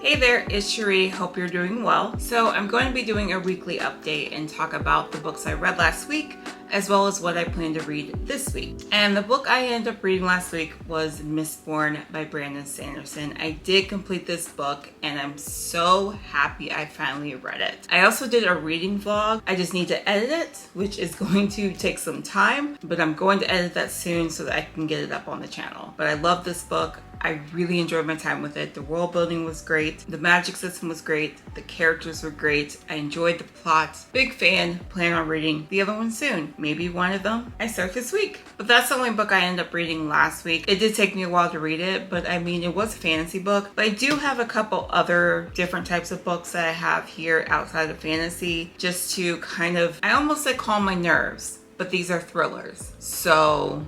Hey there, it's Cherie. Hope you're doing well. So I'm going to be doing a weekly update and talk about the books I read last week, as well as what I plan to read this week. And the book I ended up reading last week was Mistborn by Brandon Sanderson. I did complete this book and I'm so happy I finally read it. I also did a reading vlog. I just need to edit it, which is going to take some time, but I'm going to edit that soon so that I can get it up on the channel. But I love this book. I really enjoyed my time with it. The world building was great. The magic system was great. The characters were great. I enjoyed the plot. Big fan. Plan on reading the other one soon. Maybe one of them I start this week. But that's the only book I ended up reading last week. It did take me a while to read it, but I mean, it was a fantasy book. But I do have a couple other different types of books that I have here outside of fantasy, just to kind of, I almost say calm my nerves, but these are thrillers. So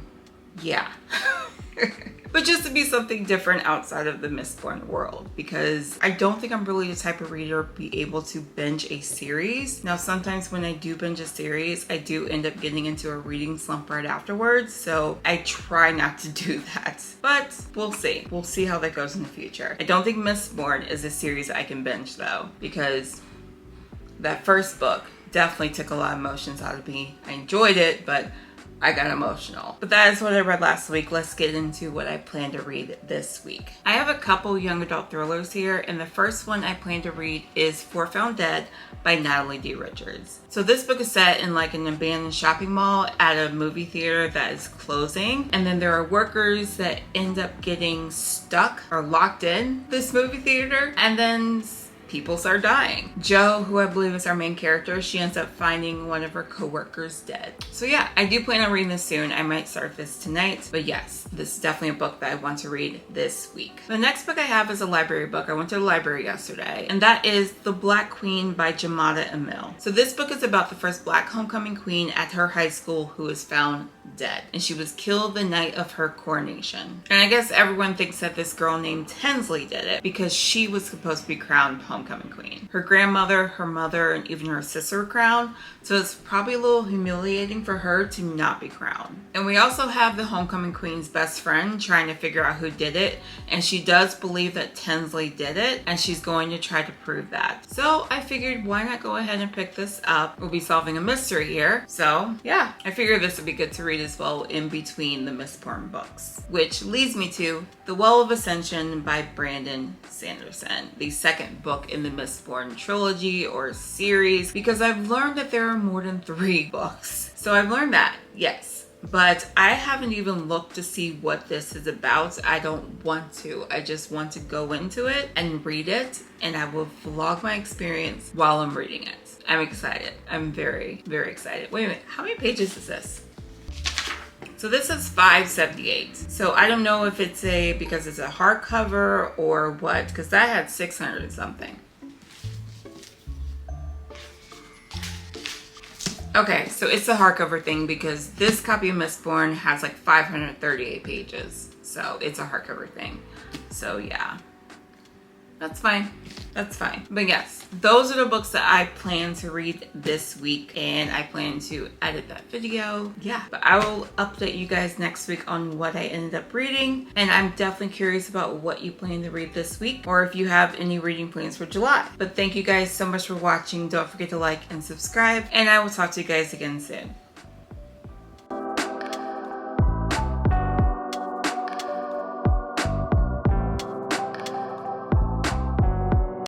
yeah. But just to be something different outside of the Mistborn world, because I don't think I'm really the type of reader to be able to binge a series. Now, sometimes when I do binge a series, I do end up getting into a reading slump right afterwards, so I try not to do that. But we'll see. We'll see how that goes in the future. I don't think Mistborn is a series I can binge though, because that first book definitely took a lot of emotions out of me. I enjoyed it, but I got emotional. But that is what I read last week. Let's get into what I plan to read this week. I have a couple young adult thrillers here, and the first one I plan to read is For Found Dead by Natalie D. Richards. So this book is set in like an abandoned shopping mall at a movie theater that is closing, and then there are workers that end up getting stuck or locked in this movie theater, and then people start dying. Jo, who I believe is our main character, she ends up finding one of her co-workers dead. So yeah, I do plan on reading this soon. I might start this tonight, but yes, this is definitely a book that I want to read this week. The next book I have is a library book. I went to the library yesterday, and that is The Black Queen by Jamada Emil. So this book is about the first Black homecoming queen at her high school who is found dead, and she was killed the night of her coronation. And I guess everyone thinks that this girl named Tinsley did it because she was supposed to be crowned homecoming queen. Her grandmother, her mother, and even her sister were crowned, so it's probably a little humiliating for her to not be crowned. And we also have the homecoming queen's best friend trying to figure out who did it, and she does believe that Tinsley did it, and she's going to try to prove that. So I figured, why not go ahead and pick this up? We'll be solving a mystery here. So yeah, I figured this would be good to read as well in between the Mistborn books. Which leads me to The Well of Ascension by Brandon Sanderson, the second book in the Mistborn trilogy or series, because I've learned that there are more than 3 books. So I've learned that, yes. But I haven't even looked to see what this is about. I don't want to. I just want to go into it and read it, and I will vlog my experience while I'm reading it. I'm excited. I'm very, very excited. Wait a minute, how many pages is this? So this is 578. So I don't know if it's because it's a hardcover or what, because that had 600 and something. Okay, so it's a hardcover thing because this copy of Mistborn has like 538 pages. So it's a hardcover thing. So yeah, that's fine. That's fine. But yes, those are the books that I plan to read this week, and I plan to edit that video. Yeah, but I will update you guys next week on what I ended up reading, and I'm definitely curious about what you plan to read this week, or if you have any reading plans for July. But thank you guys so much for watching. Don't forget to like and subscribe, and I will talk to you guys again soon.